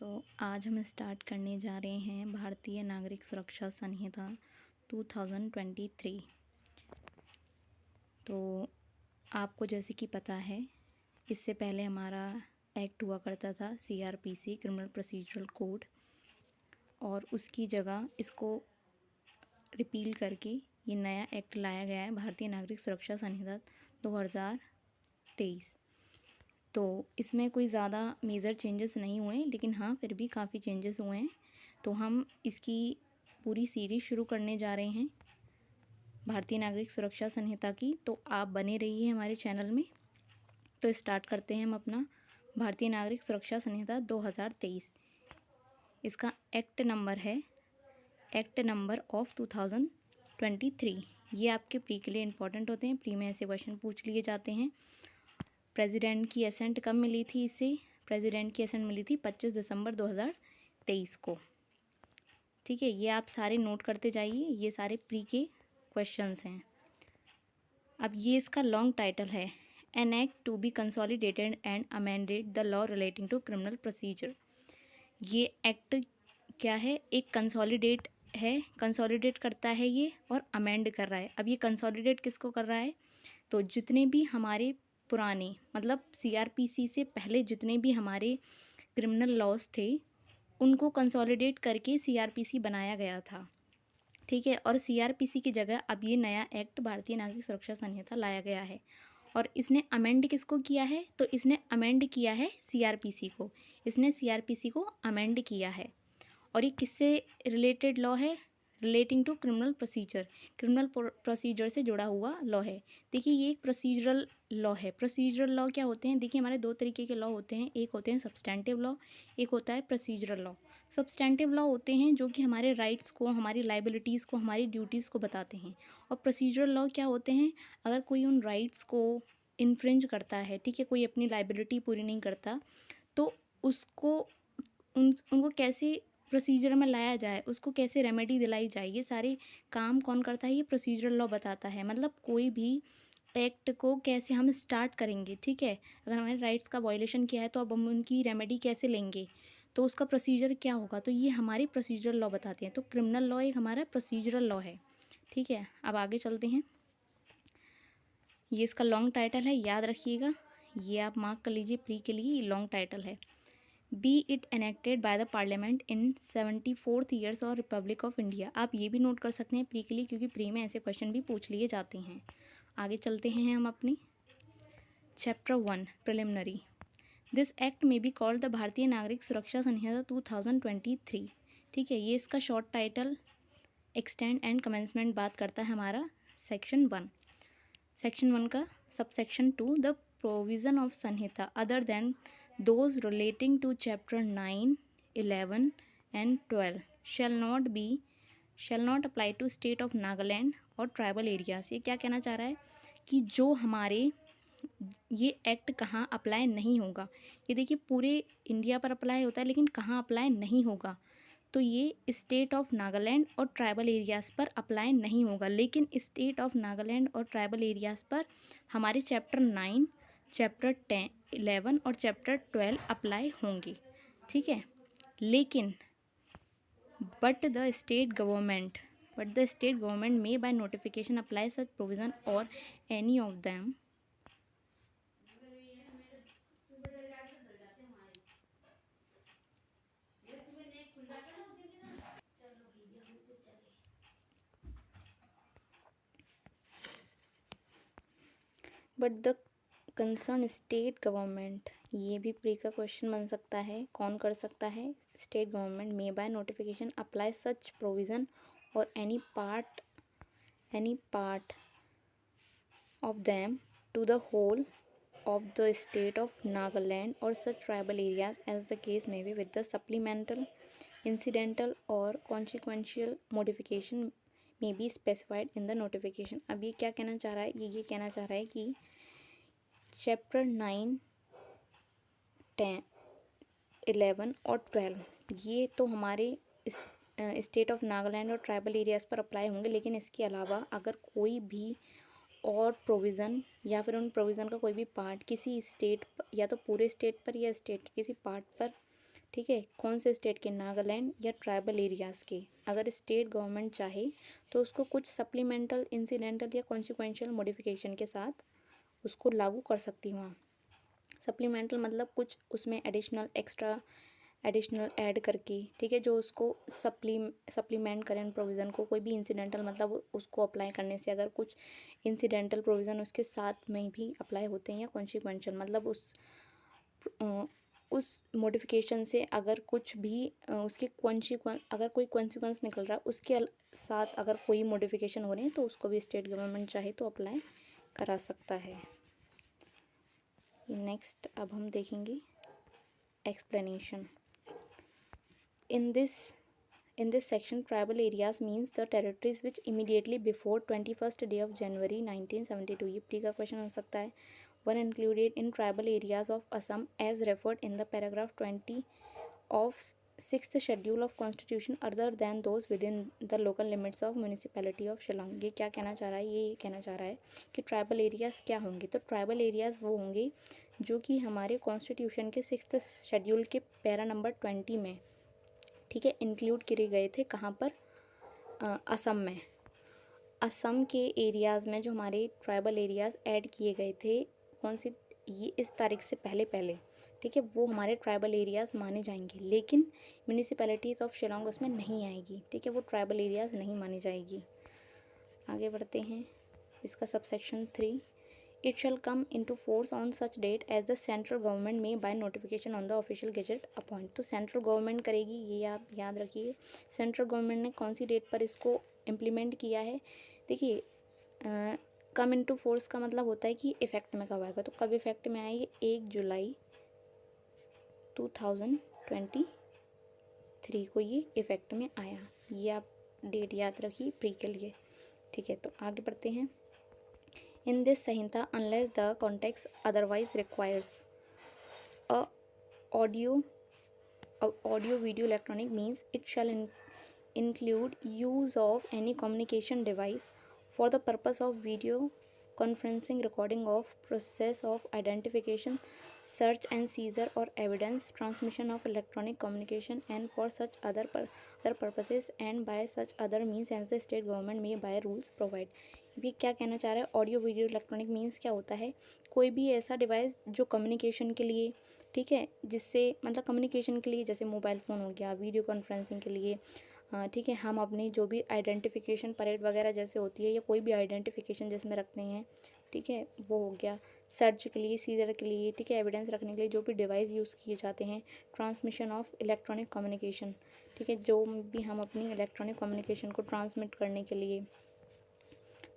तो आज हम स्टार्ट करने जा रहे हैं भारतीय नागरिक सुरक्षा संहिता 2023। तो आपको जैसे कि पता है, इससे पहले हमारा एक्ट हुआ करता था CRPC, क्रिमिनल प्रोसीजरल कोड, और उसकी जगह इसको रिपील करके ये नया एक्ट लाया गया है, भारतीय नागरिक सुरक्षा संहिता 2023। तो इसमें कोई ज़्यादा मेजर चेंजेस नहीं हुए हैं, लेकिन हाँ फिर भी काफ़ी चेंजेस हुए हैं। तो हम इसकी पूरी सीरीज़ शुरू करने जा रहे हैं भारतीय नागरिक सुरक्षा संहिता की। तो आप बने रहिए हमारे चैनल में। तो स्टार्ट करते हैं हम अपना भारतीय नागरिक सुरक्षा संहिता 2023। इसका एक्ट नंबर है एक्ट नंबर ऑफ 2023। ये आपके प्री के लिए इंपॉर्टेंट होते हैं, प्री में ऐसे क्वेश्चन पूछ लिए जाते हैं। प्रेसिडेंट की एसेंट कब मिली थी इसे? प्रेसिडेंट की एसेंट मिली थी 25 दिसंबर 2023 को। ठीक है, ये आप सारे नोट करते जाइए, ये सारे प्री के क्वेश्चंस हैं। अब ये इसका लॉन्ग टाइटल है, an act to be consolidated and amended the law relating to criminal procedure. ये एक्ट क्या है? एक कंसोलिडेट है, कंसोलिडेट करता है ये, और अमेंड कर रहा है। अब ये कंसोलिडेट किसको कर रहा है? तो जितने भी हमारे पुराने, मतलब CRPC से पहले जितने भी हमारे क्रिमिनल लॉज थे, उनको कंसोलिडेट करके CRPC बनाया गया था। ठीक है, और CRPC की जगह अब ये नया एक्ट भारतीय नागरिक सुरक्षा संहिता लाया गया है। और इसने अमेंड किसको किया है? तो इसने अमेंड किया है CRPC को। इसने CRPC को अमेंड किया है। और ये किससे रिलेटेड लॉ है? Relating to criminal procedure, criminal procedure से जुड़ा हुआ लॉ है। देखिए, ये एक प्रोसीजरल लॉ है। प्रोसीजरल लॉ क्या होते हैं? देखिए, हमारे दो तरीके के लॉ होते हैं, एक होते हैं सब्सटेंटिव लॉ, एक होता है प्रोसीजरल लॉ। सब्सटेंटिव लॉ होते हैं जो कि हमारे राइट्स को, हमारी लाइबिलिटीज़ को, हमारी ड्यूटीज़ को बताते हैं। और प्रोसीजरल लॉ क्या होते हैं? अगर कोई उन राइट्स को इन्फ्रिंज करता है, ठीक है, कोई अपनी लाइबिलिटी पूरी नहीं करता, तो उसको उनको कैसे प्रोसीजर में लाया जाए, उसको कैसे रेमेडी दिलाई जाए, ये सारे काम कौन करता है? ये प्रोसीजरल लॉ बताता है। मतलब कोई भी एक्ट को कैसे हम स्टार्ट करेंगे, ठीक है, अगर हमारे राइट्स का वायलेशन किया है तो अब हम उनकी रेमेडी कैसे लेंगे, तो उसका प्रोसीजर क्या होगा, तो ये हमारी प्रोसीजरल लॉ बताते हैं। तो क्रिमिनल लॉ एक हमारा प्रोसीजरल लॉ है। ठीक है, अब आगे चलते हैं। ये इसका लॉन्ग टाइटल है, याद रखिएगा, ये आप मार्क कर लीजिए, प्री के लिए लॉन्ग टाइटल है। B it enacted by the parliament in 74th years और रिपब्लिक ऑफ इंडिया। आप ये भी नोट कर सकते हैं प्री के लिए, क्योंकि प्री में ऐसे क्वेश्चन भी पूछ लिए जाते हैं। आगे चलते हैं हम अपनी चैप्टर 1 प्रिलिमिनरी। दिस एक्ट में बी कॉल्ड द भारतीय नागरिक सुरक्षा संहिता 2023। ठीक है, ये इसका short title extend and commencement बात करता है हमारा सेक्शन 1। सेक्शन 1 का subsection 2, the provision of Samhita other than those relating to chapter 9, 11 and 12 shall not apply to state of Nagaland और ट्राइबल एरियाज। ये क्या कहना चाह रहा है कि जो हमारे ये एक्ट कहाँ अप्लाई नहीं होगा। ये देखिए, पूरे इंडिया पर अप्लाई होता है, लेकिन कहाँ अप्लाई नहीं होगा, तो ये स्टेट ऑफ नागालैंड और ट्राइबल एरियाज़ पर अप्लाई नहीं होगा। लेकिन स्टेट ऑफ नागालैंड और ट्राइबल एरियाज़ पर हमारे चैप्टर 9, चैप्टर 10, 11 और चैप्टर 12 अप्लाई होंगे। ठीक है, लेकिन but the state government may by notification apply such provision और any of them but the concern state government. ये भी प्री का क्वेश्चन बन सकता है, कौन कर सकता है? State government may by notification apply such provision और any part of them to the whole of the state of Nagaland or such tribal areas as the case may be with the supplemental, incidental or consequential modification may be specified in the notification। अब ये क्या कहना चाह रहा है? ये कहना चाह रहा है कि चैप्टर 9, 10, 11 और 12 ये तो हमारे स्टेट ऑफ नागालैंड और ट्राइबल एरियाज़ पर अप्लाई होंगे, लेकिन इसके अलावा अगर कोई भी और प्रोविज़न या फिर उन प्रोविज़न का कोई भी पार्ट किसी स्टेट या तो पूरे स्टेट पर या स्टेट के किसी पार्ट पर ठीक है, कौन से स्टेट के? नागालैंड या ट्राइबल एरियाज़ के। अगर स्टेट गवर्नमेंट चाहे तो उसको कुछ सप्लीमेंटल, इंसिडेंटल या कॉन्सिक्वेंशियल मॉडिफिकेशन के साथ उसको लागू कर सकती हूँ। सप्लीमेंटल मतलब कुछ उसमें एडिशनल ऐड करके, ठीक है, जो उसको सप्लीमेंट करें प्रोविज़न को। कोई भी इंसिडेंटल मतलब उसको अप्लाई करने से अगर कुछ इंसिडेंटल प्रोविज़न उसके साथ में भी अप्लाई होते हैं, या कॉन्सिक्वेंशियल मतलब उस मॉडिफिकेशन से अगर कुछ भी उसके अगर कोई कॉन्सिक्वेंस निकल रहा है उसके साथ अगर कोई मॉडिफिकेशन हो रहे हैं तो उसको भी स्टेट गवर्नमेंट चाहे तो अप्लाई करा सकता है। नेक्स्ट अब हम देखेंगे explanation. In this section, tribal areas means the territories which immediately before 21st day of January 1972, ये प्री का क्वेश्चन हो सकता है, were included in tribal areas of Assam as referred in the paragraph 20 of 6th schedule of constitution other than those within the local limits of municipality of Shillong। ये क्या कहना चाह रहा है? ये कहना चाह रहा है कि ट्राइबल एरियाज़ क्या होंगे। तो ट्राइबल एरियाज़ वो होंगे जो कि हमारे कॉन्स्टिट्यूशन के 6th शेड्यूल के पैरा नंबर 20 में, ठीक है, इंक्लूड किए गए थे। कहाँ पर? असम में। असम के एरियाज़ में जो हमारे ट्राइबल एरियाज़ ऐड किए गए थे, कौन सी? ये इस तारीख से पहले, ठीक है, वो हमारे ट्राइबल एरियाज़ माने जाएंगे। लेकिन म्यूनिसिपैलिटीज़ ऑफ शिलोंग उसमें नहीं आएगी, ठीक है, वो ट्राइबल एरियाज़ नहीं मानी जाएगी। आगे बढ़ते हैं। इसका subsection 3, It shall come into force on such date as the central government may by notification on the official gazette appoint। तो सेंट्रल गवर्नमेंट करेगी, ये आप याद रखिए। सेंट्रल गवर्नमेंट ने कौन सी डेट पर इसको इम्प्लीमेंट किया है? देखिए, कम इनटू फोर्स का मतलब होता है कि इफ़ेक्ट में कब आएगा। तो कब इफ़ेक्ट में आएगी? 1 जुलाई 2023 को ये इफ़ेक्ट में आया। ये आप डेट याद रखिए प्री के लिए, ठीक है। तो आगे बढ़ते हैं। In this Sahinta, unless the context otherwise requires a audio video electronic means, it shall include use of any communication device for the purpose of video conferencing, recording of process of identification, search and seizure or evidence transmission of electronic communication, and for such other purposes and by such other means as the state government may by rules provide। भी क्या कहना चाह रहा है? Audio video electronic means क्या होता है? कोई भी ऐसा डिवाइस जो कम्युनिकेशन के लिए, ठीक है, जिससे मतलब कम्युनिकेशन के लिए, जैसे मोबाइल फ़ोन हो गया, वीडियो कॉन्फ्रेंसिंग के लिए, ठीक है, हम अपनी जो भी आइडेंटिफिकेशन परेड वगैरह जैसे होती है या कोई भी आइडेंटिफिकेशन जिसमें रखते हैं, ठीक है, वो हो गया। सर्च के लिए, सीजर के लिए, ठीक है, एविडेंस रखने के लिए जो भी डिवाइस यूज़ किए जाते हैं। ट्रांसमिशन ऑफ इलेक्ट्रॉनिक कम्युनिकेशन, ठीक है, जो भी हम अपनी इलेक्ट्रॉनिक कम्युनिकेशन को ट्रांसमिट करने के लिए,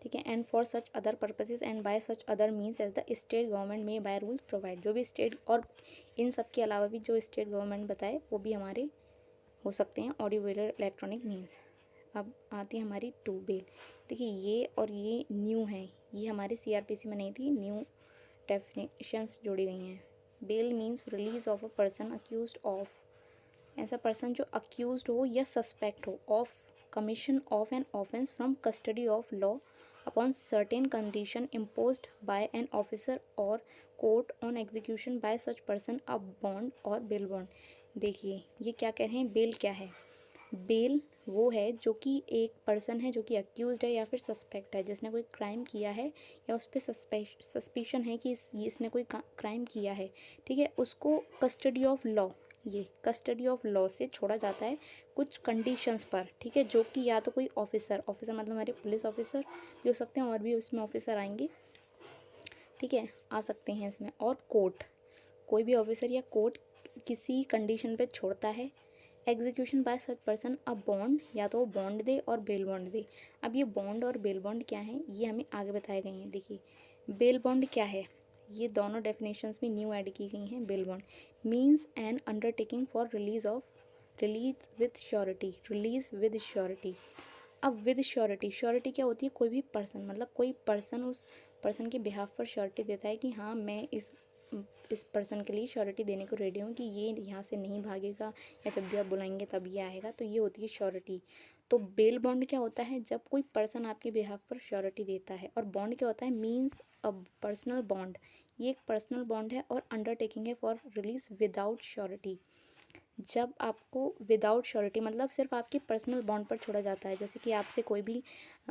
ठीक है। And for such other purposes and by such other means as the state government may by rules provide. जो भी स्टेट, और इन सब के अलावा भी जो स्टेट गवर्नमेंट बताए वो भी हमारे हो सकते हैं ऑडियो वीडियो इलेक्ट्रॉनिक मीन्स। अब आती है हमारी 2 बेल। देखिए, ये और ये न्यू है, ये हमारे CRPC में नहीं थी, न्यू डेफिनेशंस जोड़ी गई हैं। Bail means release of a person accused of, ऐसा पर्सन जो अक्यूज्ड हो या सस्पेक्ट हो of commission of an offence from custody of law upon certain condition imposed by an officer or court on execution by such person a bond or bail bond। देखिए, ये क्या कह रहे हैं? बेल क्या है? बेल वो है जो कि एक पर्सन है जो कि अक्यूज्ड है या फिर सस्पेक्ट है, जिसने कोई क्राइम किया है या उस पर सस्पिशन है कि इसने कोई क्राइम किया है, ठीक है, उसको कस्टडी ऑफ लॉ, ये कस्टडी ऑफ लॉ से छोड़ा जाता है कुछ कंडीशंस पर, ठीक है, जो कि या तो कोई ऑफिसर मतलब हमारे पुलिस ऑफिसर भी हो सकते हैं, और भी उसमें ऑफिसर आएंगे, ठीक है, आ सकते हैं इसमें, और कोर्ट, कोई भी ऑफिसर या कोर्ट किसी कंडीशन पे छोड़ता है। Execution bye such person a bond, या तो वो बॉन्ड दे और बेल बॉन्ड दे। अब ये बॉन्ड और बेल बॉन्ड क्या है ये हमें आगे बताए गए हैं। देखिए, बेल बॉन्ड क्या है, ये दोनों डेफिनेशंस में न्यू ऐड की गई हैं। Bail bond means N undertaking for release with surety. अब विद श्योरिटी, श्योरिटी क्या होती है? कोई भी पर्सन, मतलब कोई पर्सन उस पर्सन के बिहाफ पर श्योरिटी देता है कि हाँ, मैं इस पर्सन के लिए श्योरिटी देने को रेडी हूँ कि ये यहाँ से नहीं भागेगा, या जब भी आप बुलाएंगे तब ये आएगा, तो ये होती है श्योरिटी। तो बेल बॉन्ड क्या होता है? जब कोई पर्सन आपके बिहाफ पर श्योरिटी देता है। और बॉन्ड क्या होता है? मीन्स अ पर्सनल बॉन्ड, ये एक पर्सनल बॉन्ड है और अंडरटेकिंग है फॉर रिलीज विदाउट श्योरिटी। जब आपको विदाउट श्योरिटी मतलब सिर्फ आपके पर्सनल बॉन्ड पर छोड़ा जाता है, जैसे कि आपसे कोई भी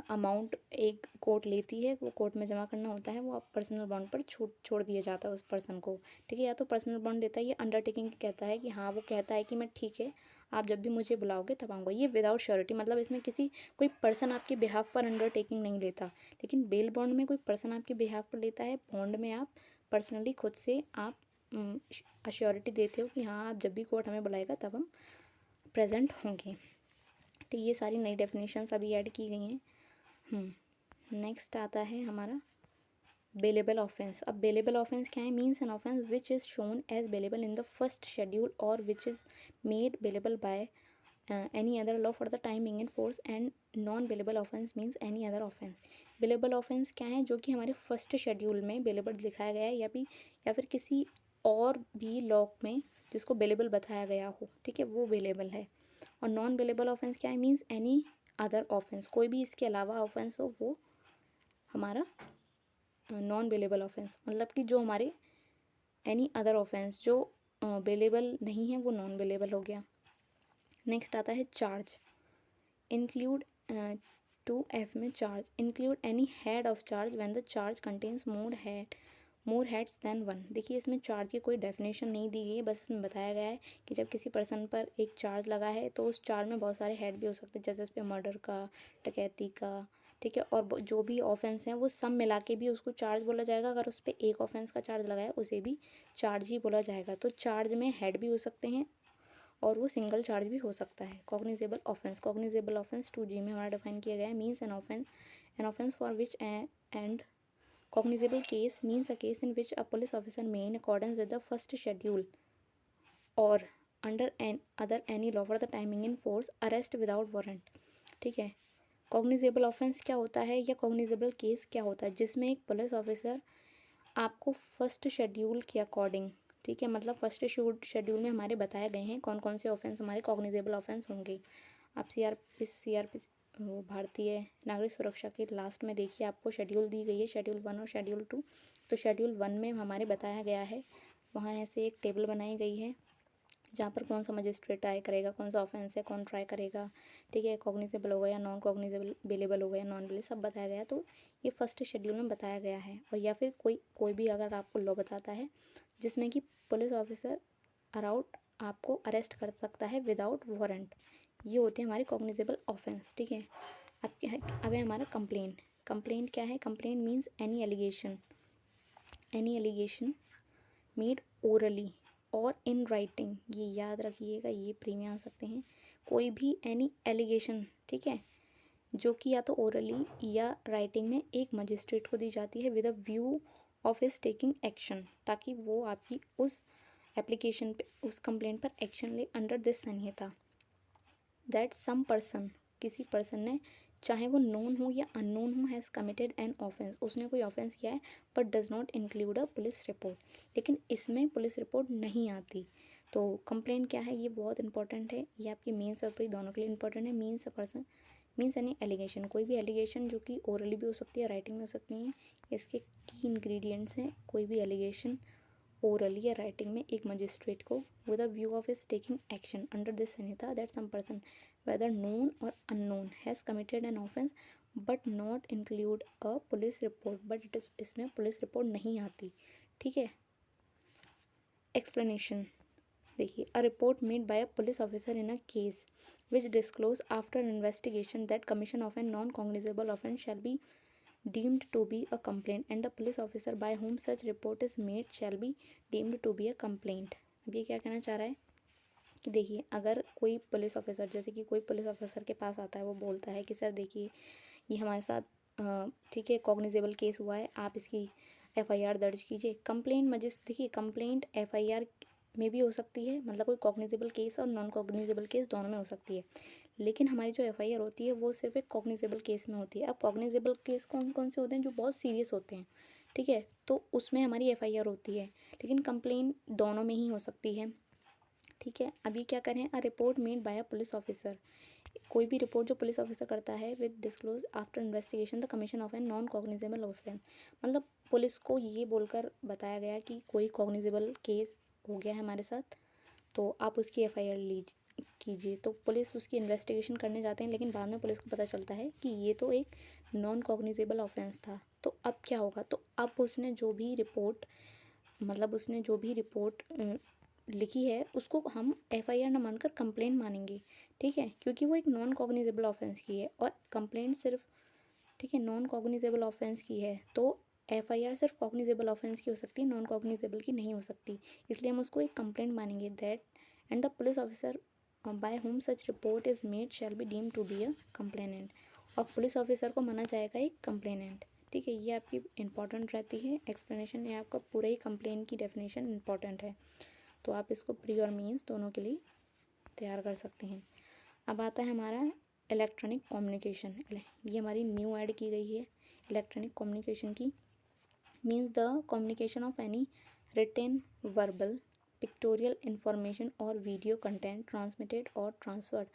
अमाउंट एक कोर्ट लेती है, वो कोर्ट में जमा करना होता है, वो आप पर्सनल बॉन्ड पर छोड़ दिया जाता है उस पर्सन को, ठीक है। या तो पर्सनल बॉन्ड देता है, ये अंडरटेकिंग कहता है कि हाँ, वो कहता है कि मैं ठीक है, आप जब भी मुझे बुलाओगे तब आऊँगा। ये विदाउट श्योरिटी मतलब इसमें कोई पर्सन आपके बिहाफ पर अंडरटेकिंग नहीं लेता। लेकिन बेल बॉन्ड में कोई पर्सन आपके बिहाफ पर लेता है। बॉन्ड में आप पर्सनली खुद से आप अश्योरिटी देते हो कि हाँ, आप जब भी कोर्ट हमें बुलाएगा तब हम प्रेजेंट होंगे। तो ये सारी नई डेफिनेशंस अभी ऐड की गई हैं। नेक्स्ट आता है हमारा बेलेबल ऑफेंस। अब बेलेबल ऑफेंस क्या है? Means an offence which is shown as bailable in the first schedule और which is made bailable by any other law for the time being in force, and non bailable offence means any other offence. Bailable offence क्या है? जो कि हमारे first schedule में bailable दिखाया गया है या फिर किसी और भी लॉ में जिसको बेलेबल बताया गया हो, ठीक है, वो बेलेबल है। और नॉन बेलेबल ऑफेंस क्या है? मीन्स एनी अदर ऑफेंस, कोई भी इसके अलावा ऑफेंस हो वो हमारा नॉन बेलेबल ऑफेंस, मतलब कि जो हमारे एनी अदर ऑफेंस जो बेलेबल नहीं है वो नॉन बेलेबल हो गया। नेक्स्ट आता है चार्ज। इंक्लूड 2F में charge include any head of charge when the charge contains more heads than one. देखिए, इसमें चार्ज की कोई डेफिनेशन नहीं दी गई है, बस इसमें बताया गया है कि जब किसी पर्सन पर एक चार्ज लगा है तो उस चार्ज में बहुत सारे हेड भी हो सकते हैं, जैसे उस पर मर्डर का, डकैती का, ठीक है, और जो भी ऑफेंस हैं वो सब मिला के भी उसको चार्ज बोला जाएगा। अगर उस पर एक ऑफेंस का चार्ज लगाया उसे भी चार्ज ही बोला जाएगा। तो चार्ज में हेड भी हो सकते हैं और वो सिंगल चार्ज भी हो सकता है। कॉग्निजेबल ऑफेंस 2G में हमारा डिफाइन किया गया है। Means an offence for which and cognizable case means a case in which a police officer may, in accordance with the first schedule or under any law for the timing in force, arrest without warrant, ठीक है। cognizable offense क्या होता है या cognizable case क्या होता है? जिसमें एक पुलिस ऑफिसर आपको फर्स्ट शेड्यूल के अकॉर्डिंग, ठीक है, मतलब फर्स्ट शेड्यूल में हमारे बताए गए हैं कौन कौन से ऑफेंस हमारे कॉग्निजेबल ऑफेंस होंगे। आप सीआरपी वो भारतीय नागरिक सुरक्षा के लास्ट में देखिए, आपको शेड्यूल दी गई है, शेड्यूल 1 और शेड्यूल 2। तो शेड्यूल 1 में हमारे बताया गया है, वहाँ ऐसे एक टेबल बनाई गई है जहाँ पर कौन सा मजिस्ट्रेट ट्राई करेगा, कौन सा ऑफेंस है, कौन ट्राई करेगा, ठीक है, कॉग्निजेबल होगा या नॉन कॉग्निजेबल, बेलेबल होगा या नॉन बेलेबल, सब बताया गया है। तो ये फर्स्ट शेड्यूल में बताया गया है। और या फिर कोई भी अगर आपको लॉ बताता है जिसमें कि पुलिस ऑफिसर अराउट आपको अरेस्ट कर सकता है विदाउट वारंट, ये होते हैं हमारे कॉग्निजेबल ऑफेंस, ठीक है। अब है हमारा कंप्लेंट। कंप्लेंट क्या है? Complaint means any allegation made orally और इन राइटिंग, ये याद रखिएगा, ये प्री में आ सकते हैं। कोई भी एनी एलिगेशन, ठीक है, जो कि या तो ओरली या राइटिंग में एक मजिस्ट्रेट को दी जाती है with a view of his taking action, ताकि वो आपकी उस एप्लीकेशन पे, उस कंप्लेंट पर एक्शन ले under this Sanhita. That some person, किसी पर्सन ने, चाहे वो नोन हो या अननोन हो, हैज़ कमिटेड एन ऑफेंस, उसने कोई ऑफेंस किया है, but does not include a police report, लेकिन इसमें पुलिस रिपोर्ट नहीं आती। तो कंप्लेंट क्या है? ये बहुत इंपॉर्टेंट है, ये आपकी मेंस और प्री दोनों के लिए इंपॉर्टेंट है। Means a person, means any allegation, कोई भी एलिगेशन जो कि ओरली भी हो सकती है, राइटिंग में हो सकती है। इसके की इंग्रेडिएंट्स हैं, कोई भी एलिगेशन ओरली या राइटिंग में एक मजिस्ट्रेट को with a view of is taking action under this Sanhita that some person whether known और unknown has committed an offence but not include a police report, but it is, इसमें police report नहीं आती, ठीक है। Explanation देखिए, a report made by a police officer in a case which disclose after investigation that commission of an non cognizable offence shall be deemed to be a complaint and the police officer by whom such report is made shall be deemed to be a complaint। अब ये क्या कहना चाह रहा है कि देखिए, अगर कोई पुलिस ऑफिसर, जैसे कि कोई पुलिस ऑफिसर के पास आता है, वो बोलता है कि सर देखिए, ये हमारे साथ ठीक है कॉग्निजेबल केस हुआ है, आप इसकी एफआईआर दर्ज कीजिए। कंप्लेंट देखिए, कंप्लेंट एफआईआर में भी हो सकती है, मतलब कोई कॉग्निजेबल केस और नॉन कॉग्निजेबल केस दोनों में हो सकती है। लेकिन हमारी जो एफआईआर होती है वो सिर्फ एक कॉग्निजेबल केस में होती है। अब कॉग्निजेबल केस कौन कौन से होते हैं? जो बहुत सीरियस होते हैं, ठीक है, तो उसमें हमारी एफआईआर होती है। लेकिन कंप्लेंट दोनों में ही हो सकती है, ठीक है। अभी क्या करें? A report made by a police officer, कोई भी रिपोर्ट जो पुलिस ऑफिसर करता है with disclose after investigation the commission of an non cognizable offence, मतलब पुलिस को ये बोलकर बताया गया कि कोई कॉग्निजेबल केस हो गया है हमारे साथ, तो आप उसकी एफआईआर कीजिए। तो पुलिस उसकी इन्वेस्टिगेशन करने जाते हैं, लेकिन बाद में पुलिस को पता चलता है कि ये तो एक नॉन कॉग्निजेबल ऑफेंस था। तो अब क्या होगा, तो अब उसने जो भी रिपोर्ट लिखी है उसको हम एफआईआर ना मानकर कंप्लेंट मानेंगे, ठीक है, क्योंकि वो एक नॉन कॉग्निजेबल ऑफेंस की है और कंप्लेंट सिर्फ, ठीक है, नॉन कॉग्निजेबल ऑफेंस की है। तो एफआईआर सिर्फ कॉग्निजेबल ऑफेंस की हो सकती है, नॉन कॉग्निजेबल की नहीं हो सकती, इसलिए हम उसको एक कंप्लेंट मानेंगे। That and the police officer by whom such report is made shall be deem to be a complainant. और पुलिस ऑफिसर को माना जाएगा एक कंप्लेनेंट, ठीक है। ये आपकी इंपॉर्टेंट रहती है एक्सप्लेनेशन, ये आपका पूरा ही कंप्लेन की डेफिनेशन इंपॉर्टेंट है, तो आप इसको प्री और मीन्स दोनों के लिए तैयार कर सकते हैं। अब आता है हमारा इलेक्ट्रॉनिक कम्युनिकेशन, ये हमारी न्यू ऐड की गई है इलेक्ट्रॉनिक कम्युनिकेशन की। Means the communication of any written, verbal, pictorial information और वीडियो कंटेंट ट्रांसमिटेड और transferred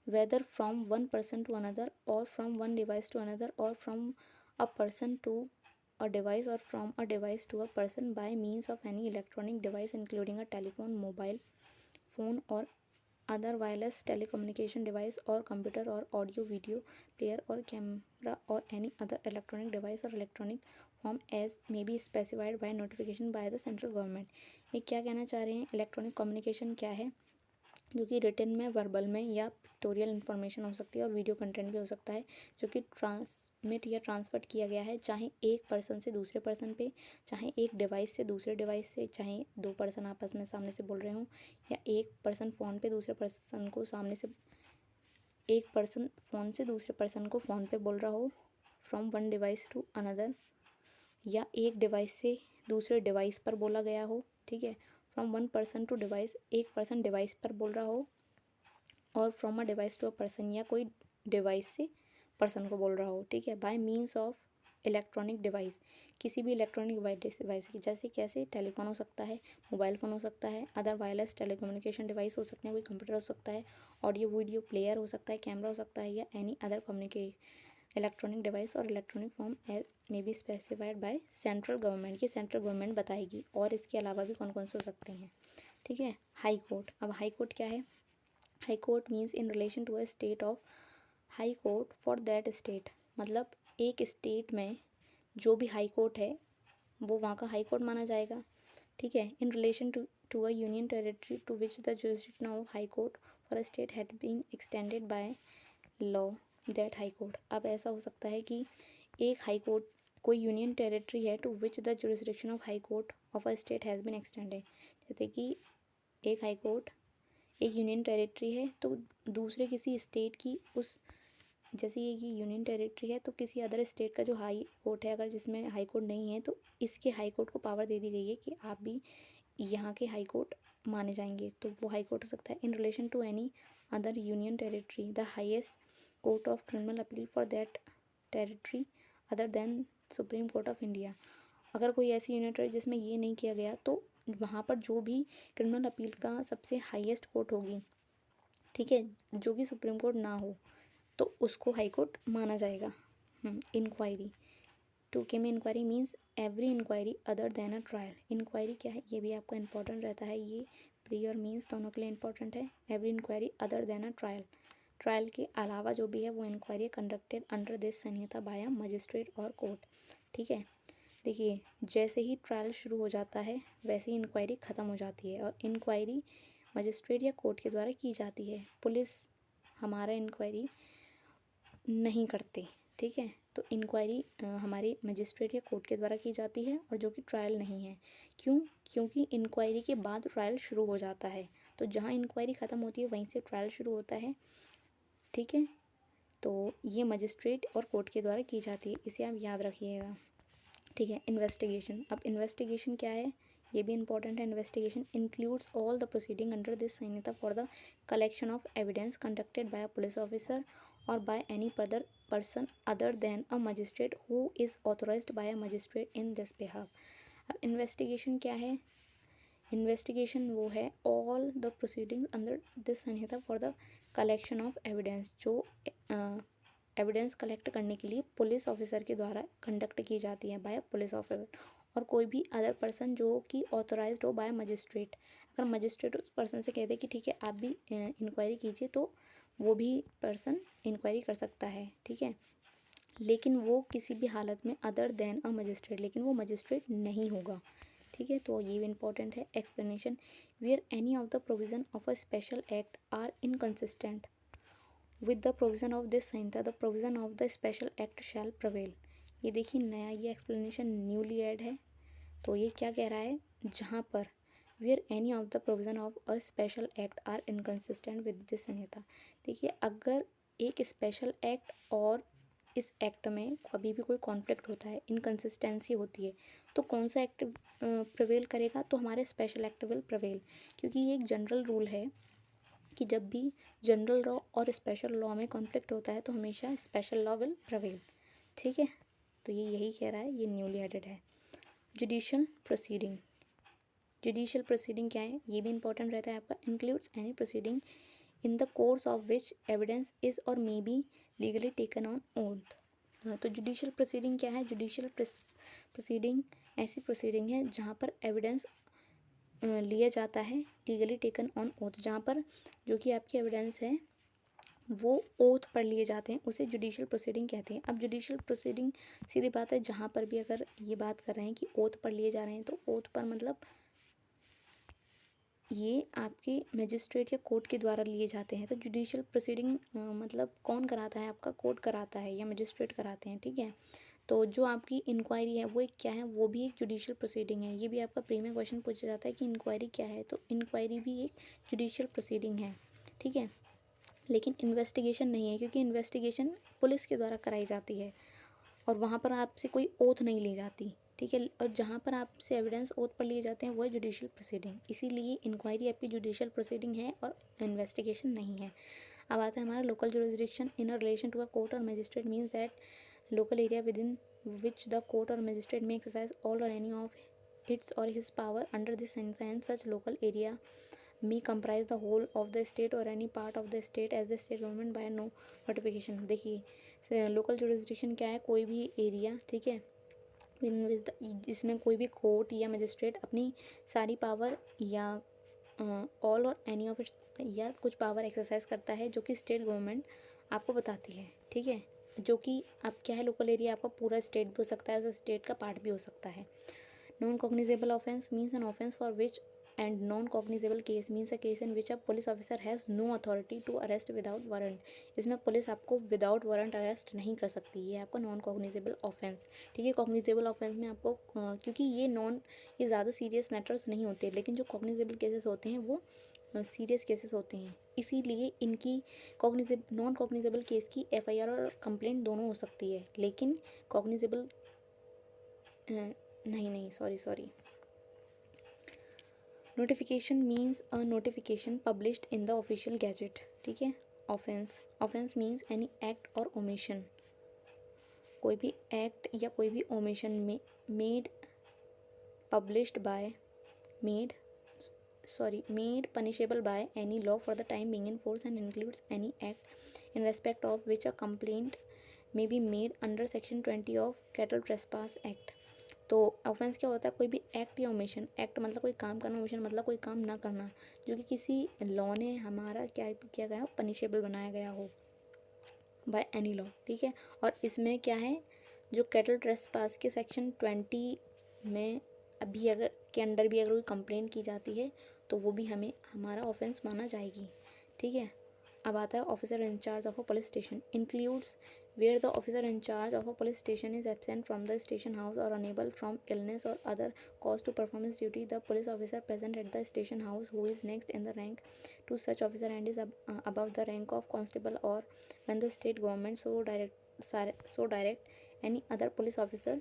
whether from one person to another or from one device to another or from a person to a device or from a device to a person by means of any electronic device including a telephone, mobile phone or other wireless telecommunication device or computer or audio video player or camera or any other electronic device or electronic form as may be specified by notification by the central government। ये क्या कहना चाह रहे हैं, electronic communication क्या है, जो कि रिटन में, वर्बल में या पिक्टोरियल इन्फॉर्मेशन हो सकती है और वीडियो कंटेंट भी हो सकता है, जो कि ट्रांसमिट या ट्रांसफर किया गया है, चाहे एक पर्सन से दूसरे पर्सन पे, चाहे एक डिवाइस से दूसरे डिवाइस से, चाहे दो पर्सन आपस में सामने से बोल रहे हों, या एक पर्सन फ़ोन पे दूसरे पर्सन को सामने से, एक पर्सन फ़ोन से दूसरे पर्सन को फ़ोन पे बोल रहा हो, from one device to another, या एक डिवाइस से दूसरे डिवाइस पर बोला गया हो, ठीक है, from one person to device, एक पर्सन डिवाइस पर बोल रहा हो, और from a device to a person, या कोई डिवाइस से पर्सन को बोल रहा हो, ठीक है, bye means of electronic device, किसी भी इलेक्ट्रॉनिक डिवाइस की, जैसे कैसे टेलीफोन हो सकता है, मोबाइल फ़ोन हो सकता है, अदर वायरलेस टेलीकम्युनिकेशन डिवाइस हो सकते हैं, कोई कंप्यूटर हो सकता है, ऑडियो वीडियो प्लेयर हो सकता है, कैमरा हो सकता है, या एनी अदर इलेक्ट्रॉनिक डिवाइस और electronic form as may be specified by central government, की सेंट्रल गवर्नमेंट बताएगी, और इसके अलावा भी कौन कौन से हो सकते हैं, ठीक है। हाई कोर्ट, अब हाई कोर्ट क्या है, high court means in relation to a state of high court for that state, मतलब एक स्टेट में जो भी हाई कोर्ट है वो वहाँ का हाई कोर्ट माना जाएगा, ठीक है। In relation to a union territory to which the jurisdiction of high court for a state had been extended by law that high court. अब ऐसा हो सकता है कि एक हाई कोर्ट, कोई यूनियन टेरिटरी है to which the jurisdiction of high court of a state has been extended, जैसे कि एक हाई कोर्ट एक यूनियन टेरिटरी है तो दूसरे किसी स्टेट की उस, जैसे ये यूनियन टेरिटरी है तो किसी अदर स्टेट का जो हाई कोर्ट है, अगर जिसमें हाई कोर्ट नहीं है तो इसके हाई कोर्ट को पावर दे दी गई है कि आप भी यहाँ के हाई कोर्ट माने जाएंगे, तो वो हाई कोर्ट हो सकता है। In relation to any other union territory the highest court of criminal appeal for that territory other than supreme court of India, अगर कोई ऐसी यूनियन टेरिटरी जिसमें ये नहीं किया गया तो वहाँ पर जो भी क्रिमिनल अपील का सबसे हाईएस्ट कोर्ट होगी, ठीक है, जो कि सुप्रीम कोर्ट ना हो, तो उसको हाई कोर्ट माना जाएगा। इंक्वायरी, टू के में inquiry means every inquiry other than a trial, inquiry क्या है ये भी आपका इंपॉर्टेंट रहता है, ये प्री और मीन्स दोनों के लिए इंपॉर्टेंट है। Every inquiry other than a trial, trial के अलावा जो भी है वो inquiry conducted under this Sanhita by magistrate और कोर्ट, ठीक है। देखिए जैसे ही ट्रायल शुरू हो जाता है वैसे ही इंक्वायरी ख़त्म हो जाती है, और इंक्वायरी मजिस्ट्रेट या कोर्ट के द्वारा की जाती है, पुलिस हमारा इंक्वायरी नहीं करते, ठीक है। तो इंक्वायरी हमारे मजिस्ट्रेट या कोर्ट के द्वारा की जाती है, और जो कि ट्रायल नहीं है, क्यों, क्योंकि इंक्वायरी के बाद ट्रायल शुरू हो जाता है, तो जहाँ इंक्वायरी ख़त्म होती है वहीं से ट्रायल शुरू होता है, ठीक है। तो ये मजिस्ट्रेट और कोर्ट के द्वारा की जाती है, इसे आप याद रखिएगा, ठीक है। इन्वेस्टिगेशन, अब इन्वेस्टिगेशन क्या है ये भी इंपॉर्टेंट है। Investigation includes all the proceeding under this Sanhita for the collection of evidence conducted by a police officer और by any other person other than a magistrate who is authorized by a magistrate in this behalf. अब investigation क्या है, investigation वो है all the proceedings under this Sanhita for the collection of evidence, जो evidence collect करने के लिए police officer के द्वारा कंडक्ट की जाती है बाय पुलिस ऑफिसर और कोई भी अदर पर्सन जो कि ऑथोराइज्ड हो बाय मजिस्ट्रेट। अगर मजिस्ट्रेट उस पर्सन से कहते कि ठीक है आप भी इंक्वायरी कीजिए, तो वो भी पर्सन इंक्वायरी कर सकता है, ठीक है। लेकिन वो किसी भी हालत में अदर देन अ मजिस्ट्रेट, लेकिन वो मजिस्ट्रेट नहीं होगा, ठीक है। तो ये भी इंपॉर्टेंट है। Explanation, where any of the provision of a special act are inconsistent with the provision of this Sanhita, the provision of the special act shall prevail. ये देखिए नया ये एक्सप्लेनेशन न्यूली ऐड है। तो ये क्या कह रहा है, जहाँ पर where any of the provision of a special act are inconsistent with this Sanhita. देखिए अगर एक स्पेशल एक्ट और इस एक्ट में कभी भी कोई कॉन्फ्लिक्ट होता है, इनकंसिस्टेंसी होती है, तो कौन सा एक्ट प्रिवेल करेगा, तो हमारे स्पेशल एक्ट विल प्रिवेल। क्योंकि ये एक जनरल रूल है कि जब भी जनरल लॉ और स्पेशल लॉ में कॉन्फ्लिक्ट होता है तो हमेशा स्पेशल लॉ विल प्रिवेल, ठीक है। तो ये यही कह रहा है, ये न्यूली एडेड है। जुडिशियल प्रोसीडिंग, जुडिशियल प्रोसीडिंग क्या है, ये भी इंपॉर्टेंट रहता है आपका। Includes any proceeding in the course of which evidence is और may be legally taken on oath. तो जुडिशियल प्रोसीडिंग क्या है, जुडिशियल प्रोसीडिंग ऐसी प्रोसीडिंग है जहाँ पर एविडेंस लिया जाता है लीगली टेकन ऑन ओथ, जहाँ पर जो कि आपकी एविडेंस है वो ओथ पर लिए जाते हैं, उसे जुडिशियल प्रोसीडिंग कहते हैं। अब जुडिशियल प्रोसीडिंग सीधी बात है, जहाँ पर भी अगर ये बात कर रहे हैं कि ओथ पर लिए जा रहे हैं, तो ओथ पर मतलब ये आपके मजिस्ट्रेट या कोर्ट के द्वारा लिए जाते हैं। तो जुडिशियल प्रोसीडिंग मतलब कौन कराता है, आपका कोर्ट कराता है या मजिस्ट्रेट कराते हैं, ठीक है। तो जो आपकी इंक्वायरी है वो एक क्या है, वो भी एक जुडिशियल प्रोसीडिंग है। ये भी आपका प्री में क्वेश्चन पूछा जाता है कि इंक्वायरी क्या है, तो इंक्वायरी भी एक जुडिशियल प्रोसीडिंग है, ठीक है। लेकिन इन्वेस्टिगेशन नहीं है, क्योंकि इन्वेस्टिगेशन पुलिस के द्वारा कराई जाती है और वहाँ पर आपसे कोई ओथ नहीं ली जाती, ठीक है। और जहाँ पर आपसे एविडेंस ओथ पर लिए जाते हैं वो है जुडिशियल प्रोसीडिंग। इसीलिए इंक्वायरी आपकी जुडिशियल प्रोसीडिंग है और इन्वेस्टिगेशन नहीं है। अब आता है हमारा local jurisdiction in relation to a court और magistrate means that local area within which the court और मजिस्ट्रेट में एक्सरसाइज ऑल और एनी ऑफ इट्स और his power under this and such local area may comprise the whole of the state or any part of the state as the state government by no notification। देखिए local jurisdiction क्या है, कोई भी area, ठीक है, जिसमें कोई भी कोर्ट या मजिस्ट्रेट अपनी सारी पावर या ऑल और एनी ऑफ इट्स या कुछ पावर एक्सरसाइज करता है जो कि स्टेट गवर्नमेंट आपको बताती है, ठीक है। जो कि अब क्या है, लोकल एरिया आपका पूरा स्टेट भी हो सकता है, उस स्टेट का पार्ट भी हो सकता है। Non cognizable offence means an offence for which and non-cognizable case means a case in which a police officer has no authority to arrest without warrant। इसमें पुलिस आपको विदाउट वारंट अरेस्ट नहीं कर सकती, ये आपका नॉन कॉग्निजेबल ऑफेंस, ठीक है। Cognizable offence में आपको क्योंकि ये ज़्यादा सीरियस मैटर्स नहीं होते, लेकिन जो कॉग्निजेबल केसेस होते हैं वो सीरियस केसेस होते हैं, इसीलिए इनकी नॉन कॉग्निजेबल केस की एफआईआर और कंप्लेंट दोनों हो सकती है, लेकिन कॉग्निजेबल नहीं sorry notification means a notification published in the official gazette, ठीक है। ऑफेंस मीन्स एनी एक्ट और ओमिशन, कोई भी एक्ट या कोई भी ओमिशन में made published by made punishable by any law for the time being in force and includes any act in respect of which a complaint may be made under section 20 of cattle trespass act. तो offence क्या होता है, कोई भी act या omission, act मतलब कोई काम करना, ओमिशन मतलब कोई काम ना करना, जो कि किसी लॉ ने हमारा क्या किया गया हो, पनिशेबल बनाया गया हो बाय एनी लॉ, ठीक है। और इसमें क्या है, जो कैटल ट्रेसपास के सेक्शन 20 में अभी अगर के अंडर भी अगर कोई कंप्लेंट की जाती है तो वो भी हमारा ऑफेंस माना जाएगी, ठीक है। अब आता है officer in charge of a police station includes where the officer in charge of a police station is absent from the station house or unable from illness or other cause to perform his duty, the police officer present at the station house who is next in the rank to such officer and is above the rank of constable or when the state government so direct any other police officer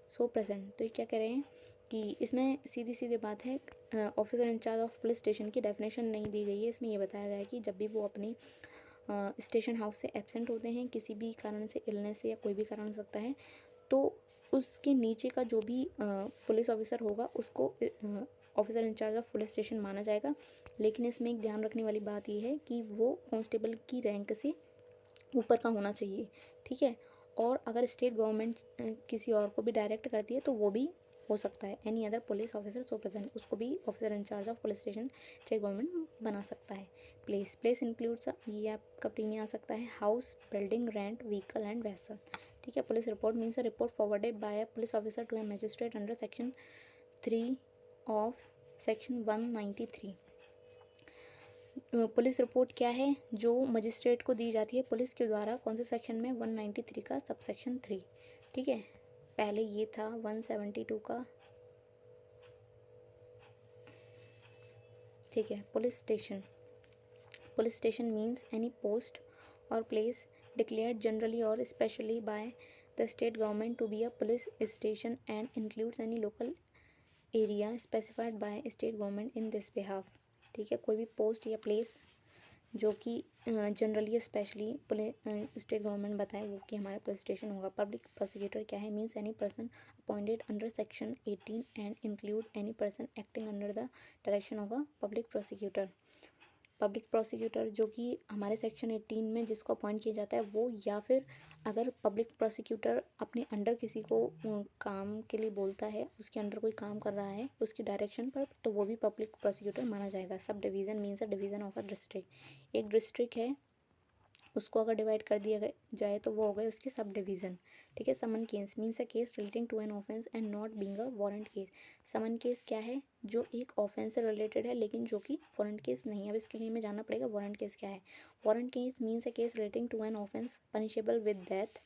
so present। तो ये क्या कह रहे हैं कि इसमें सीधी बात है, officer in charge of police station की डेफिनेशन नहीं दी गई है। इसमें ये बताया गया है कि जब भी वो अपनी स्टेशन हाउस से एब्सेंट होते हैं किसी भी कारण से, इलनेस से या कोई भी कारण हो सकता है, तो उसके नीचे का जो भी पुलिस ऑफिसर होगा उसको officer in charge of police station माना जाएगा। लेकिन इसमें एक ध्यान रखने वाली बात ये है कि वो कांस्टेबल की रैंक से ऊपर का होना चाहिए, ठीक है। और अगर स्टेट गवर्नमेंट किसी और को भी डायरेक्ट करती है तो वो भी हो सकता है। Any other police officer so present, उसको भी officer in charge of police station state government बना सकता है। प्लेस, प्लेस इंक्लूड्स, ये आपका प्रीमियम आ सकता है, house, building, rent, vehicle and vessel. ठीक है। Police report means a report forwarded by a police officer to a magistrate under section 3 of section 193। Police report क्या है? जो मजिस्ट्रेट को दी जाती है पुलिस के द्वारा, कौन से सेक्शन में? 193 का सब सेक्शन 3। ठीक है। पहले ये था 172 का। ठीक है। Police station, police station means any post और place declared generally or specially by the state government to be a police station and includes any local area specified by state government in this behalf। ठीक है। कोई भी post या place जो कि generally specially state government बताए वो कि हमारा पुलिस स्टेशन होगा। पब्लिक प्रोसिक्यूटर क्या है? Means any person appointed under section 18 and include any person acting under the direction of a public prosecutor. Public prosecutor जो कि हमारे सेक्शन 18 में जिसको अपॉइंट किया जाता है वो, या फिर अगर पब्लिक प्रोसिक्यूटर अपने अंडर किसी को काम के लिए बोलता है, उसके अंडर कोई काम कर रहा है उसकी डायरेक्शन पर, तो वो भी पब्लिक प्रोसिक्यूटर माना जाएगा। Sub division means a division of a district. एक डिस्ट्रिक्ट है, उसको अगर डिवाइड कर दिया जाए तो वो हो गए उसके सब डिवीज़न। ठीक है। Summon case means a case relating to an offence and not being a warrant case. Summon case क्या है? जो एक ऑफेंस से रिलेटेड है लेकिन जो कि वारंट केस नहीं है। अब इसके लिए हमें जानना पड़ेगा वारंट केस क्या है। Warrant case means a case relating to an offence punishable with death,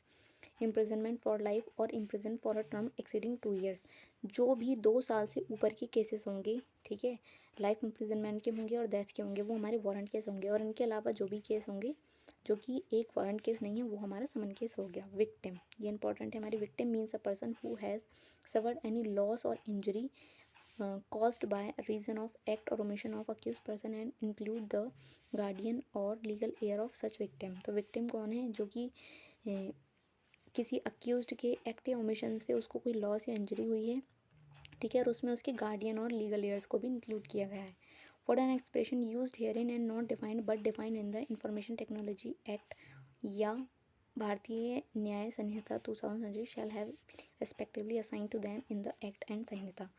imprisonment for life और imprison for a term exceeding 2 years. जो भी 2 साल से ऊपर के केसेस होंगे, ठीक है, लाइफ इम्प्रिजनमेंट के होंगे और डेथ के होंगे, वो हमारे वारंट केस होंगे। और इनके अलावा जो भी केस होंगे जो कि एक वारंट केस नहीं है वो हमारा समन केस हो गया। विक्टिम, ये इंपॉर्टेंट है हमारी। Victim means a person who has suffered any loss और injury caused by reason of act or omission of accused person and include the guardian और legal heir of such victim। तो victim कौन है? जो कि किसी अक्यूज्ड के act या ओमिशन से उसको कोई लॉस या इंजरी हुई है। ठीक है। और उसमें उसके गार्डियन और लीगल एयर्स को भी इंक्लूड किया गया है। For an expression used herein and not defined but defined in the information technology act या Bharatiya Nyaya Sanhita 2000 shall have respectively assign to them in the act and Sanhita.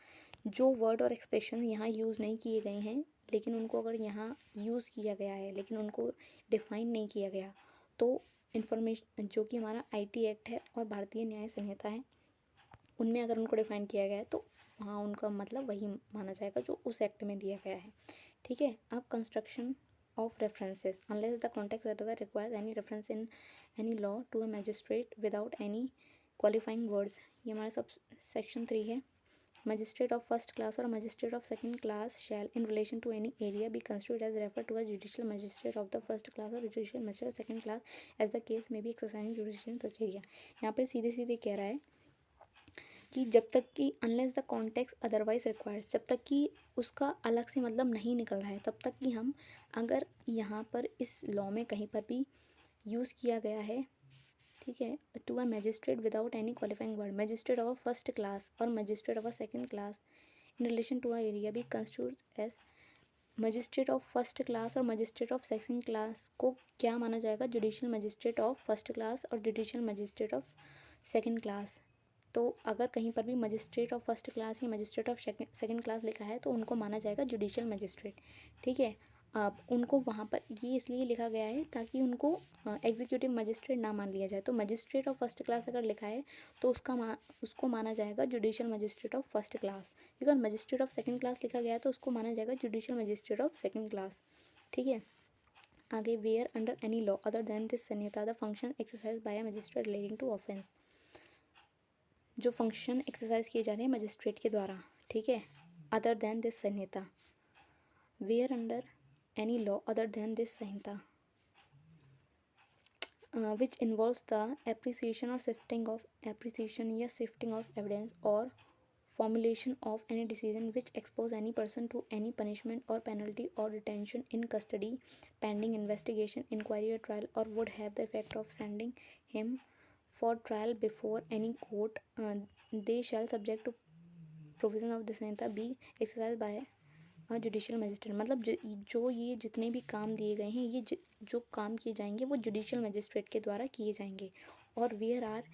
जो वर्ड और एक्सप्रेशन यहाँ यूज़ नहीं किए गए हैं लेकिन उनको अगर यहाँ यूज़ किया गया है लेकिन उनको डिफाइन नहीं किया गया, तो इन्फॉर्मेशन जो कि हमारा आईटी एक्ट है और भारतीय न्याय संहिता है उनमें अगर उनको डिफाइन किया गया है तो वहाँ उनका मतलब वही माना जाएगा जो उस एक्ट में दिया गया है। ठीक है। अब construction of references, unless the context otherwise requires any reference in any law to a magistrate without any qualifying words. ये हमारा सब सेक्शन 3 है। Magistrate of first class or magistrate of second class shall, in relation to any area, be constituted as referred to a judicial magistrate of the first class or judicial magistrate of second class, as the case may be exercising jurisdiction in such area। यहाँ पे सीधे सीधे कह रहा है कि जब तक कि unless the context otherwise requires, जब तक कि उसका अलग से मतलब नहीं निकल रहा है तब तक कि हम, अगर यहाँ पर इस लॉ में कहीं पर भी यूज़ किया गया है, ठीक है, to a magistrate without any qualifying word, magistrate of a first class और magistrate of a second class in relation to a area भी constitute as. Magistrate of first class और मजिस्ट्रेट ऑफ सेकंड क्लास को क्या माना जाएगा? Judicial magistrate of first class और judicial magistrate of second class. तो अगर कहीं पर भी मजिस्ट्रेट ऑफ फर्स्ट क्लास या मजिस्ट्रेट ऑफ सेकंड क्लास लिखा है तो उनको माना जाएगा जुडिशियल मजिस्ट्रेट। ठीक है। अब उनको वहाँ पर ये इसलिए लिखा गया है ताकि उनको एग्जीक्यूटिव मजिस्ट्रेट ना मान लिया जाए। तो मजिस्ट्रेट ऑफ फर्स्ट क्लास अगर लिखा है तो उसको माना जाएगा judicial magistrate of first class. अगर मजिस्ट्रेट ऑफ सेकंड क्लास लिखा गया है तो उसको माना जाएगा judicial magistrate of second class. ठीक है। आगे, where under any law other than this Sanhita the function exercise by a magistrate relating to offence. जो फंक्शन एक्सरसाइज किए जा रहे हैं मजिस्ट्रेट के द्वारा, ठीक है, other than this Sanhita, where under any law other than this Samhita which involves the appreciation or shifting of appreciation या shifting of evidence or formulation of any decision which expose any person to any punishment or penalty or detention in custody pending investigation, inquiry or trial, or would have the effect of sending him for trial before any court, they shall subject to provision of the Samhita be exercised by judicial magistrate. मतलब जो ये जितने भी काम दिए गए हैं ये जो काम किए जाएंगे वो जुडिशियल मजिस्ट्रेट के द्वारा किए जाएंगे। और वेयर आर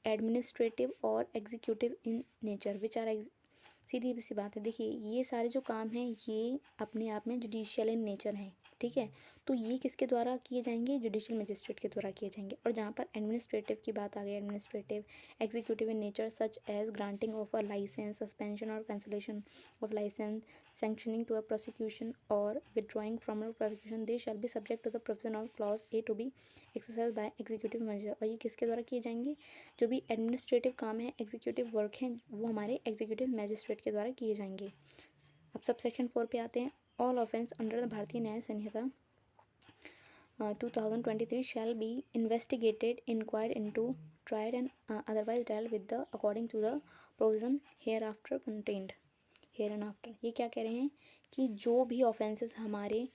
एडमिनिस्ट्रेटिव और executive in nature which are सीधी सी बात है। देखिए ये सारे जो काम हैं ये अपने आप में जुडिशियल इन नेचर हैं, ठीक है। तो ये किसके द्वारा किए जाएंगे, जुडिशियल मजिस्ट्रेट के द्वारा किए जाएंगे। और जहाँ पर एडमिनिस्ट्रेटिव की बात आ गई, administrative executive in nature such as granting of a license, suspension और cancellation of license, sanctioning to a prosecution or withdrawing from a prosecution, they shall be subject to the provision of clause A to be exercised by executive measure। और ये किसके द्वारा किए जाएंगे, जो भी administrative काम है, एग्जीक्यूटिव वर्क हैं, वो हमारे एग्जीक्यूटिव मैजिस्ट्रेट के द्वारा किए जाएंगे। अब सब सेक्शन 4 पे आते हैं। ऑल ऑफेंस अंडर द भारतीय न्याय संहिता 2023 shall be investigated, inquired into, tried and otherwise dealt with the according to the provision hereafter contained, here and after. ये क्या कह रहे हैं कि जो भी ऑफेंसेस हमारे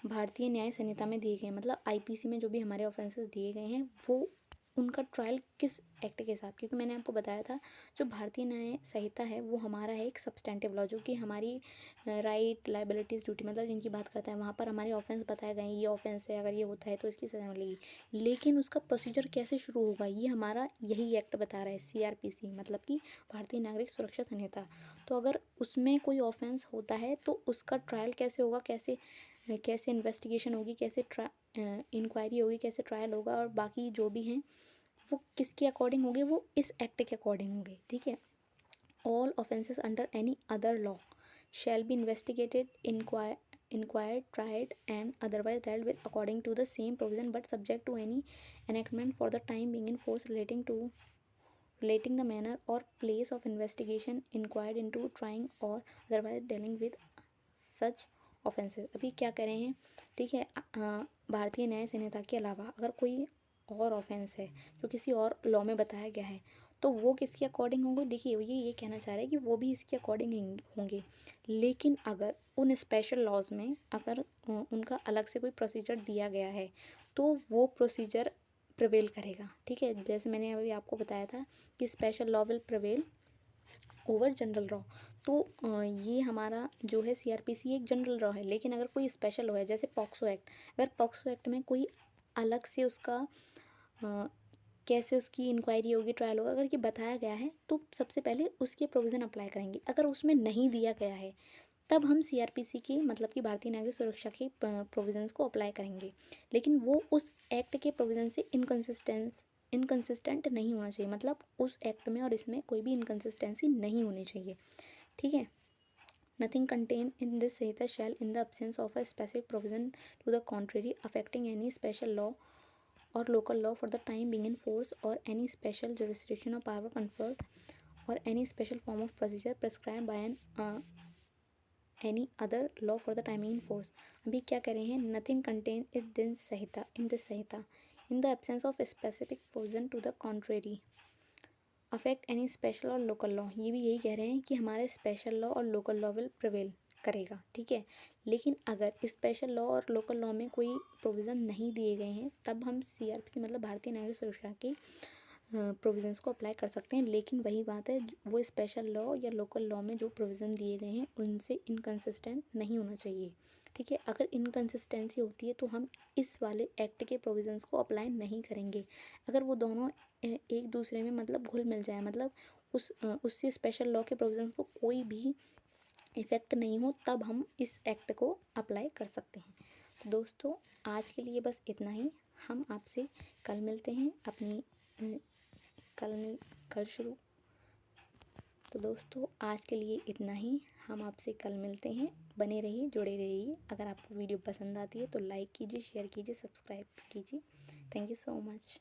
भारतीय न्याय संहिता में दिए गए हैं, मतलब आईपीसी में जो भी हमारे ऑफेंसेस दिए गए हैं, वो उनका ट्रायल किस एक्ट के हिसाब, क्योंकि मैंने आपको बताया था जो भारतीय न्याय संहिता है वो हमारा है एक सब्सटेंटिव लॉ, जो कि हमारी राइट, लाइबिलिटीज़, ड्यूटी मतलब जिनकी बात करता है, वहाँ पर हमारे ऑफेंस बताए गए हैं, ये ऑफेंस है, अगर ये होता है तो इसकी सज़ा मिलेगी। लेकिन उसका प्रोसीजर कैसे शुरू होगा ये हमारा यही एक्ट बता रहा है, सीआरपीसी मतलब कि भारतीय नागरिक सुरक्षा संहिता। तो अगर उसमें कोई ऑफेंस होता है तो उसका ट्रायल कैसे होगा, कैसे कैसे इन्वेस्टिगेशन होगी, कैसे इंक्वायरी होगी, कैसे ट्रायल होगा, और बाकी जो भी हैं वो किसके अकॉर्डिंग होंगे, वो इस एक्ट के अकॉर्डिंग होंगे, ठीक है। All offences under any other law shall be investigated, inquired, tried and otherwise dealt with according to the same provision but subject to any enactment for the time being in force relating the manner or place of investigation, inquired into, trying or otherwise dealing with such offences. अभी क्या कह रहे हैं, ठीक है, भारतीय न्याय संहिता के अलावा अगर कोई और ऑफेंस है जो किसी और लॉ में बताया गया है तो वो किसके अकॉर्डिंग होंगे। देखिए ये कहना चाह रहा है कि वो भी इसके अकॉर्डिंग होंगे, लेकिन अगर उन स्पेशल लॉज में अगर उनका अलग से कोई प्रोसीजर दिया गया है तो वो प्रोसीजर प्रिवेल करेगा, ठीक है। जैसे मैंने अभी आपको बताया था कि special law will prevail over general law. तो ये हमारा जो है सीआरपीसी एक जनरल लॉ है, लेकिन अगर कोई स्पेशल लॉ है जैसे पॉक्सो एक्ट, अगर पॉक्सो एक्ट में कोई अलग से उसका कैसे उसकी इंक्वायरी होगी, ट्रायल होगा, अगर ये बताया गया है तो सबसे पहले उसके प्रोविज़न अप्लाई करेंगे। अगर उसमें नहीं दिया गया है तब हम सीआरपीसी की मतलब कि भारतीय नागरिक सुरक्षा के प्रोविज़न्स को अप्लाई करेंगे, लेकिन वो उस एक्ट के प्रोविज़न से इनकन्सिस्टेंट नहीं होना चाहिए, मतलब उस एक्ट में और इसमें कोई भी इनकन्सिस्टेंसी नहीं होनी चाहिए, ठीक है। Nothing contain in this Sanhita shall in the absence of a specific provision to the contrary affecting any special law or local law for the time being in force or any special jurisdiction or power conferred or any special form of procedure prescribed by an any other law for the time being in force। अभी क्या कह रहे हैं, nothing contain in this Samhita in the absence of a specific provision to the contrary affect any special और local law. ये भी यही कह रहे हैं कि हमारे स्पेशल लॉ और लोकल लॉ विल प्रिवेल करेगा, ठीक है। लेकिन अगर स्पेशल लॉ और लोकल लॉ में कोई प्रोविज़न नहीं दिए गए हैं तब हम सीआरपीसी मतलब भारतीय नागरिक सुरक्षा की प्रोविज़न्स को अप्लाई कर सकते हैं, लेकिन वही बात है वो स्पेशल लॉ या लोकल लॉ में जो प्रोविज़न दिए गए हैं उनसे इनकन्सिस्टेंट नहीं होना चाहिए, ठीक है। अगर इनकन्सिस्टेंसी होती है तो हम इस वाले एक्ट के प्रोविज़न्स को अप्लाई नहीं करेंगे। अगर वो दोनों एक दूसरे में मतलब घुल मिल जाए, मतलब उससे स्पेशल लॉ के प्रोविज़न्स को कोई भी इफ़ेक्ट नहीं हो, तब हम इस एक्ट को अप्लाई कर सकते हैं। तो दोस्तों आज के लिए बस इतना ही। हम आपसे कल मिलते हैं अपनी कल शुरू। तो दोस्तों आज के लिए इतना ही, हम आपसे कल मिलते हैं। बने रहिए, जुड़े रहिए। अगर आपको वीडियो पसंद आती है तो लाइक कीजिए, शेयर कीजिए, सब्सक्राइब कीजिए। Thank you so much.